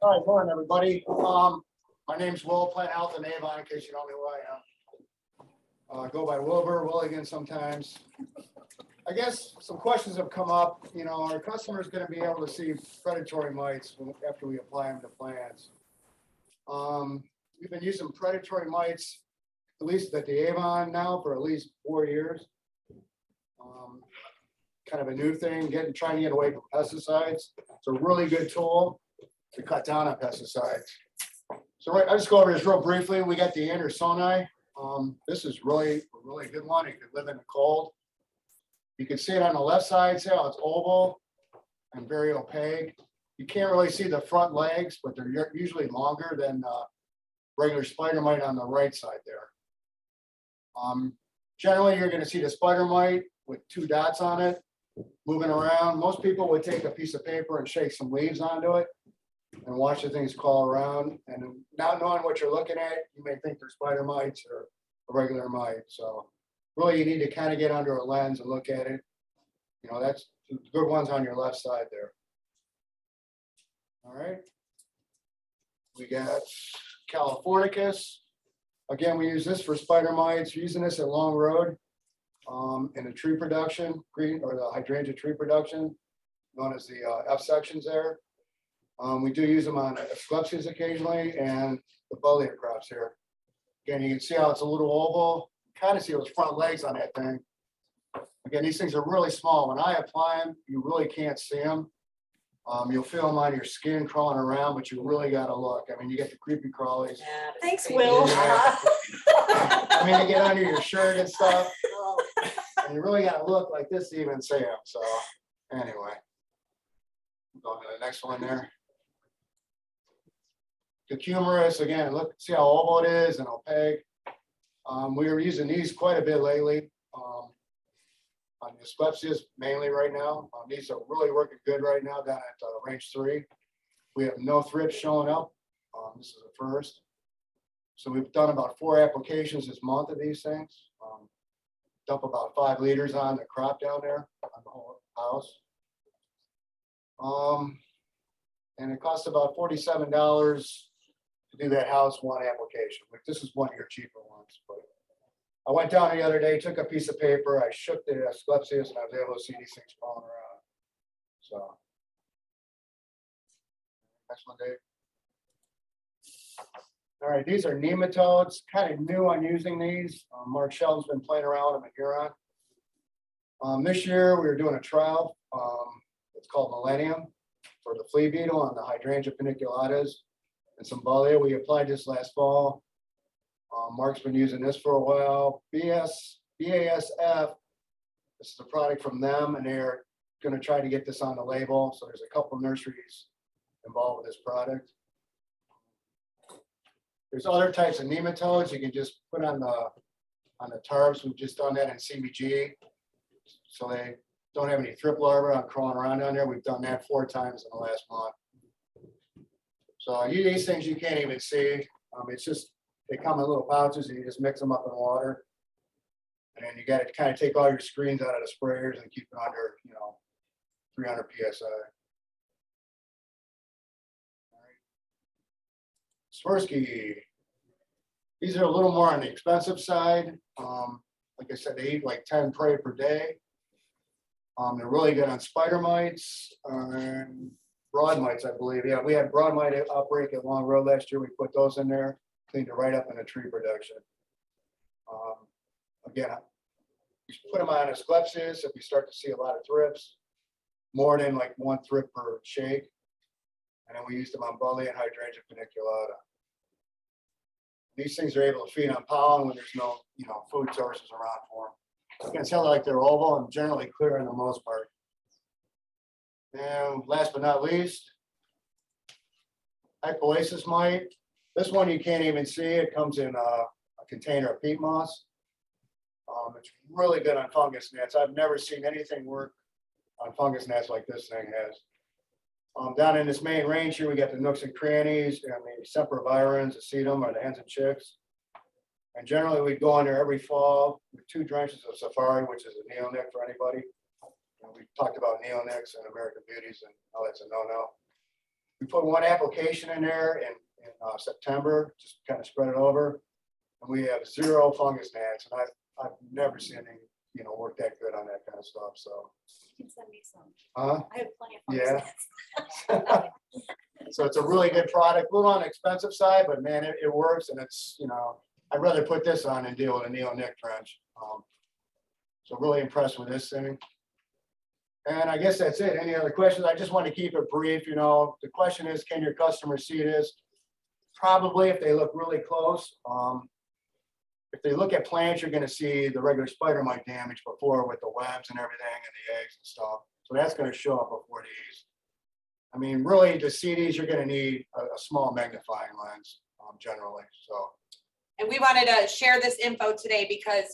All right, morning, everybody. My name's Will, Plant Health in Avon, in case you don't know who I am. Go by Wilbur, Willigan sometimes. I guess some questions have come up. You know, our customer's going to be able to see predatory mites after we apply them to plants. We've been using predatory mites, at least at the Avon now, for at least 4 years. Kind of a new thing, trying to get away from pesticides. It's a really good tool to cut down on pesticides. So I'll just go over this real briefly. We got the Andersoni. This is really a really good one. It could live in the cold. You can see it on the left side, see how it's oval and very opaque. You can't really see the front legs, but they're usually longer than regular spider mite on the right side there. Generally, you're going to see the spider mite with 2 dots on it, moving around. Most people would take a piece of paper and shake some leaves onto it and watch the things crawl around. And not knowing what you're looking at, you may think they're spider mites or a regular mite. So really, you need to kind of get under a lens and look at it. You know, that's the good ones on your left side there. All right. We got Californicus. Again, we use this for spider mites. We're using this at Long Road in the tree production, the hydrangea tree production, known as the F sections there. We do use them on Asclepias occasionally and the bullier crops here. Again, you can see how it's a little oval. Kind of see those front legs on that thing. Again, these things are really small. When I apply them, you really can't see them. You'll feel them on your skin crawling around, but you really got to look. I mean, you get the creepy crawlies. Yeah, thanks, Will. Yeah. I mean, they get under your shirt and stuff. And you really got to look like this to even see them. So anyway, go to the next one there. Cucumerus, again, look, see how oval it is and opaque. We were using these quite a bit lately on the Asclepias mainly right now. These are really working good right now down at range 3. We have no thrips showing up. This is the first. So we've done about 4 applications this month of these things. Dump about 5 liters on the crop down there on the whole house. And it costs about $47 to do that house 1 application. This is one of your cheaper ones. But I went down the other day, took a piece of paper, I shook the Asclepias, and I was able to see these things crawling around. So, next one, Dave. All right, these are nematodes. Kind of new on using these. Mark Sheldon's been playing around with them at Huron. This year we were doing a trial. It's called Millennium for the flea beetle on the hydrangea paniculatas and some Bollia. We applied this last fall. Mark's been using this for a while. BASF, this is a product from them, and they're going to try to get this on the label. So there's a couple nurseries involved with this product. There's other types of nematodes you can just put on the tarps. We've just done that in CBG, so they don't have any thrip larvae on crawling around down there. We've done that 4 times in the last month. So these things you can't even see. It's just they come in little pouches and you just mix them up in water, and then you got to kind of take all your screens out of the sprayers and keep it under 300 psi. Swirsky. These are a little more on the expensive side. Like I said, they eat like 10 prey per day. They're really good on spider mites and broad mites, I believe. Yeah, we had broad mite outbreak at Long Road last year. We put those in there, cleaned it right up in the tree production. Again, we put them on Asclepias if we start to see a lot of thrips, more than like 1 thrip per shake. And then we used them on Bully and Hydrangea paniculata. These things are able to feed on pollen when there's no, food sources around for them. You can tell like they're oval and generally clear in the most part. And last but not least, Hypoasis mite. This one you can't even see. It comes in a container of peat moss. It's really good on fungus gnats. I've never seen anything work on fungus gnats like this thing has. Down in this main range here, we got the nooks and crannies, and the sempervirens, the sedum, or the hens and chicks. And generally, we go on there every fall with 2 drenches of safari, which is a neonic for anybody. And we talked about neonics and American beauties, and how that's a no-no. We put one application in there in September, just kind of spread it over. And we have 0 fungus gnats, and I've never seen anything, you know, work that good on that kind of stuff, so. You can send me some. Uh, I have plenty of fungus gnats. so it's a really good product, a little on the expensive side, but man, it works, and it's, you know, I'd rather put this on and deal with a neonic trench. So really impressed with this thing. And I guess that's it. Any other questions? I just want to keep it brief. You know, the question is, can your customers see this? Probably, if they look really close. If they look at plants, you're going to see the regular spider mite damage before with the webs and everything and the eggs and stuff. So that's going to show up before these. I mean, really, to see these, you're going to need a small magnifying lens generally. So. And we wanted to share this info today because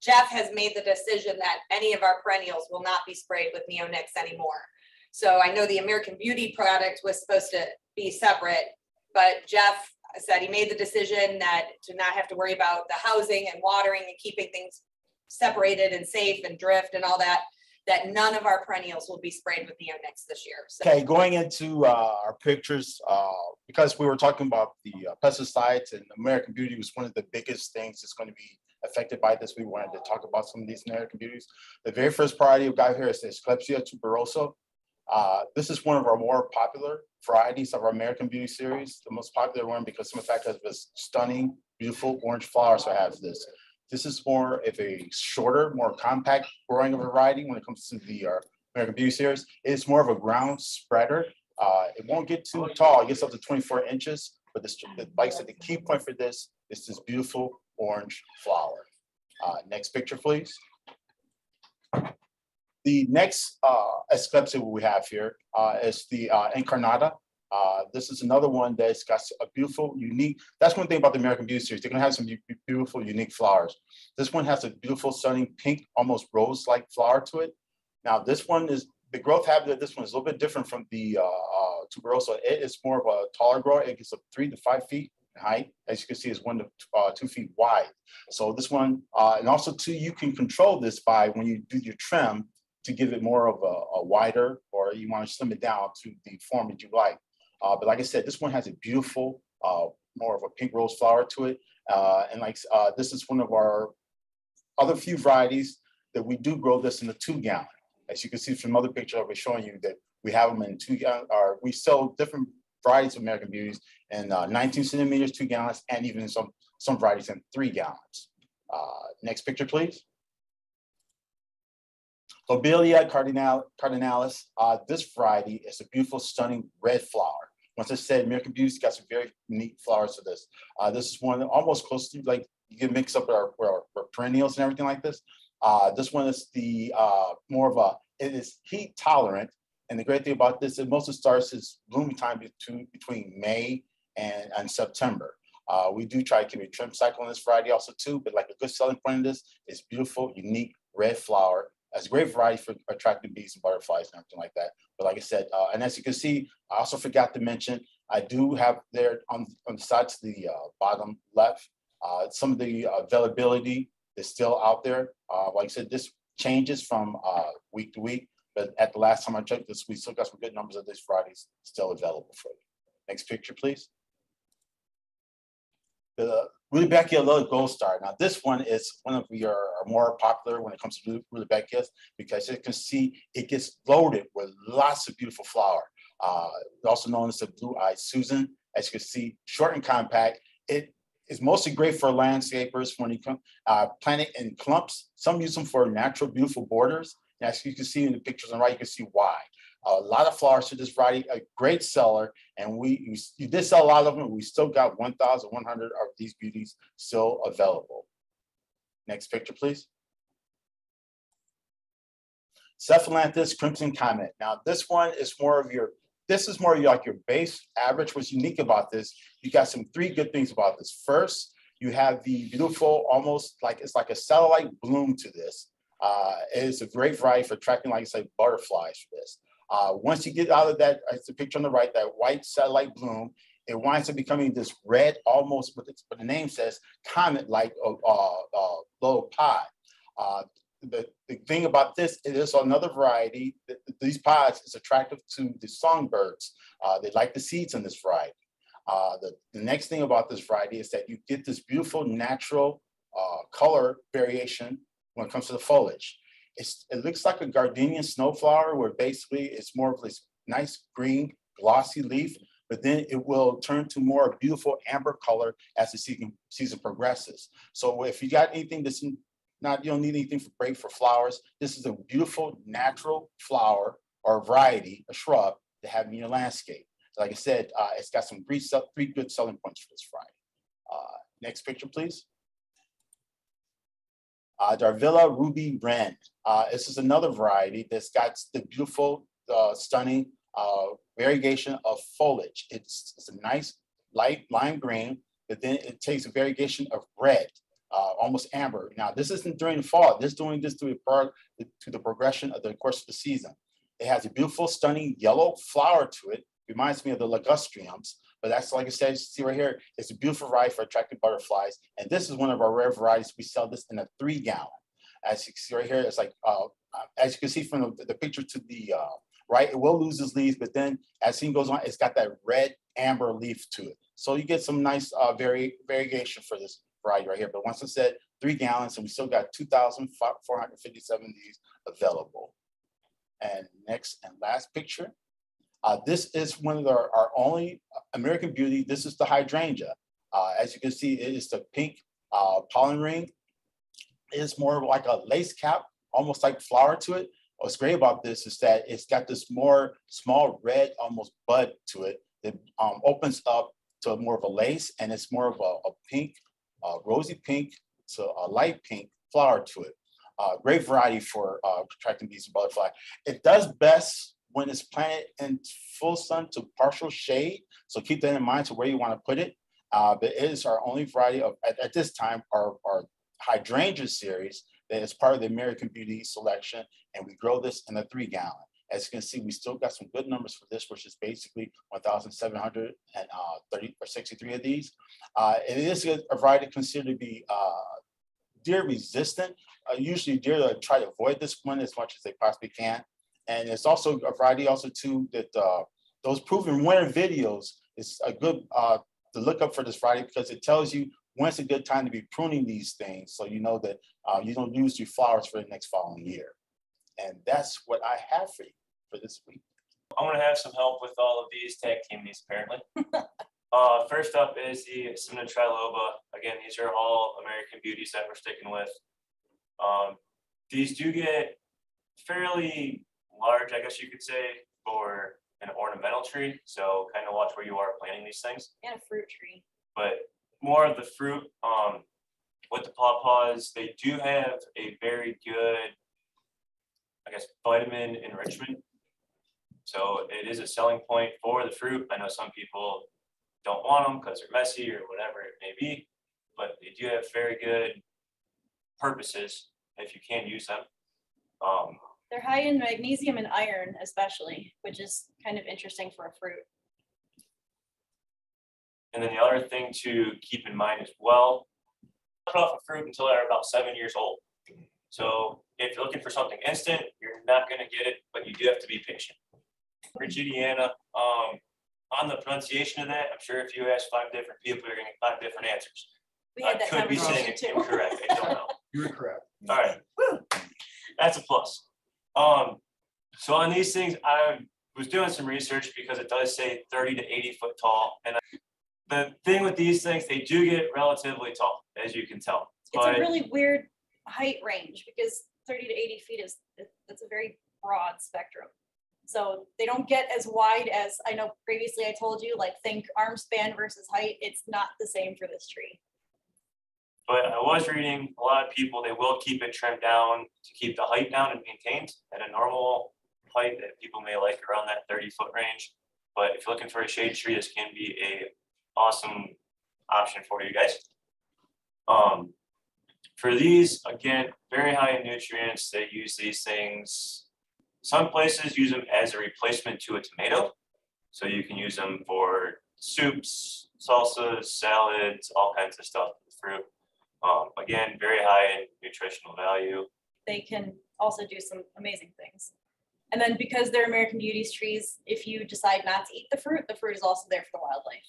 Jeff has made the decision that any of our perennials will not be sprayed with neonics anymore. So I know the American Beauty product was supposed to be separate, but Jeff said he made the decision that to not have to worry about the housing and watering and keeping things separated and safe and drift and all that, that none of our perennials will be sprayed with neonics this year. So. Okay, going into our pictures, because we were talking about the pesticides, and American Beauty was one of the biggest things that's going to be affected by this. We wanted to talk about some of these American Beauties. The very first variety we've got here is the Asclepias tuberosa. This is one of our more popular varieties of our American Beauty series, the most popular one because of the fact that it was stunning, beautiful orange flowers. So I have this. This is more of a shorter, more compact growing variety when it comes to the American Beauty series. It's more of a ground spreader. It won't get too tall. It gets up to 24 inches. But this, like I said, the key point for this is this beautiful orange flower. Next picture, please. The next Asclepia we have here is the Incarnata. This is another one that's got a beautiful, unique, that's one thing about the American Beauty series. They're gonna have some beautiful, unique flowers. This one has a beautiful, stunning pink, almost rose-like flower to it. Now, this one is, the growth habit of this one is a little bit different from the tuberosa. It is more of a taller grower. It gets up 3 to 5 feet in height. As you can see, it's 1 to 2 feet wide. So this one, and also too, you can control this by when you do your trim to give it more of a wider, or you want to slim it down to the form that you like. But like I said, this one has a beautiful, more of a pink rose flower to it. And like this is one of our other few varieties that we do grow this in a 2-gallon. As you can see from other pictures I'll be showing you that we have them in 2-gallon, or we sell different varieties of American Beauties in 19 centimeters, 2 gallons, and even some varieties in 3 gallons. Next picture, please. Lobelia cardinalis. This variety is a beautiful, stunning red flower. Once I said, American Beauty's got some very unique flowers to this. This is one almost close to, like, you can mix up our perennials and everything like this. This one is the more of a, it is heat tolerant. And the great thing about this is most of it starts its blooming time between May and September. We do try to keep a trim cycle on this variety also too, but like a good selling point of this is beautiful, unique red flower. It's a great variety for attracting bees and butterflies and everything like that. But like I said, and as you can see, I also forgot to mention, I do have there on the side to the bottom left, some of the availability is still out there. Like I said, this changes from week to week, but at the last time I checked this, we still got some good numbers of these varieties still available for you. Next picture, please. The Rudbeckia Gold Star. Now, this one is one of your more popular when it comes to Rudbeckias because you can see it gets loaded with lots of beautiful flower. Also known as the Blue-Eyed Susan. As you can see, short and compact. It is mostly great for landscapers when you come plant it in clumps. Some use them for natural, beautiful borders. And as you can see in the pictures on the right, you can see why. A lot of flowers to this variety, a great seller, and we did sell a lot of them. We still got 1,100 of these beauties still available. Next picture, please. Cephalanthus Crimson Comet. Now, this one is more of your, this is more like your base average. What's unique about this, you got some 3 good things about this. First, you have the beautiful, almost like, it's like a satellite bloom to this. It is a great variety for attracting, like I say, butterflies for this. Once you get out of that, it's the picture on the right, that white satellite bloom, it winds up becoming this red, almost what the name says, comet-like little pod. the thing about this, it is another variety. These pods is attractive to the songbirds. They like the seeds in this variety. The next thing about this variety is that you get this beautiful natural color variation when it comes to the foliage. It looks like a gardenia snowflower, where basically it's more of this nice green glossy leaf, but then it will turn to more beautiful amber color as the season progresses. So if you got anything that's not, you don't need anything for break for flowers, this is a beautiful natural flower or variety, a shrub, to have in your landscape. Like I said, it's got some three good selling points for this variety. Next picture, please. Darvilla Ruby Wren. This is another variety that's got the beautiful, stunning variegation of foliage. It's a nice light lime green, but then it takes a variegation of red, almost amber. Now, this isn't during the fall. This is doing this to the progression of the course of the season. It has a beautiful, stunning yellow flower to it. Reminds me of the ligustriums, but that's, like I said, see right here, it's a beautiful variety for attracting butterflies. And this is one of our rare varieties. We sell this in a 3-gallon. As you can see right here, it's like, as you can see from the picture to the right, it will lose its leaves, but then as season goes on, it's got that red amber leaf to it. So you get some nice variegation for this variety right here. But once I said 3 gallons, and we still got 2,457 of these available. And next and last picture. This is one of our only American Beauty. This is the hydrangea. As you can see, it is the pink pollen ring. It's more like a lace cap, almost like flower to it. What's great about this is that it's got this more small red, almost bud to it that opens up to more of a lace, and it's more of a pink, rosy pink to a light pink flower to it. Great variety for attracting bees and butterfly. It does best when it's planted in full sun to partial shade. So keep that in mind to where you want to put it. But it is our only variety of, at this time, our hydrangea series that is part of the American Beauty selection. And we grow this in a 3-gallon. As you can see, we still got some good numbers for this, which is basically 1,763 of these. It is a variety considered to be deer resistant. Usually deer try to avoid this one as much as they possibly can. And it's also a variety also too that those proven winter videos is a good to look up for this variety, because it tells you when's a good time to be pruning these things, so you know that you don't lose your flowers for the next following year. And that's what I have for you for this week. I'm gonna have some help with all of these, tag team these apparently. First up is the Cinnamon Triloba. Again, these are all American Beauties that we're sticking with. These do get fairly large, I guess you could say, for an ornamental tree. So kind of watch where you are planting these things. And a fruit tree. But more of the fruit, with the pawpaws, they do have a very good, I guess, vitamin enrichment. So it is a selling point for the fruit. I know some people don't want them because they're messy or whatever it may be, but they do have very good purposes if you can use them. They're high in magnesium and iron, especially, which is kind of interesting for a fruit. And then the other thing to keep in mind as well, cut off a fruit until they're about 7 years old. So if you're looking for something instant, you're not going to get it, but you do have to be patient. Rigidiana, on the pronunciation of that, I'm sure if you ask 5 different people, you're going to get 5 different answers. We had I that could be saying conversation it too. incorrect. I don't know. You were correct. All right, that's a plus. So on these things, I was doing some research because it does say 30 to 80 foot tall. And the thing with these things, they do get relatively tall, as you can tell. It's But a really weird height range because 30 to 80 feet that's a very broad spectrum. So they don't get as wide as, I know previously I told you, like think arm span versus height. It's not the same for this tree. But I was reading a lot of people, they will keep it trimmed down to keep the height down and maintained at a normal height that people may like around that 30-foot range. But if you're looking for a shade tree, this can be a awesome option for you guys. For these, again, very high in nutrients. They use these things. Some places use them as a replacement to a tomato. So you can use them for soups, salsas, salads, all kinds of stuff with fruit. Again, very high in nutritional value. they can also do some amazing things. And then because they're American Beauties trees, if you decide not to eat the fruit is also there for the wildlife.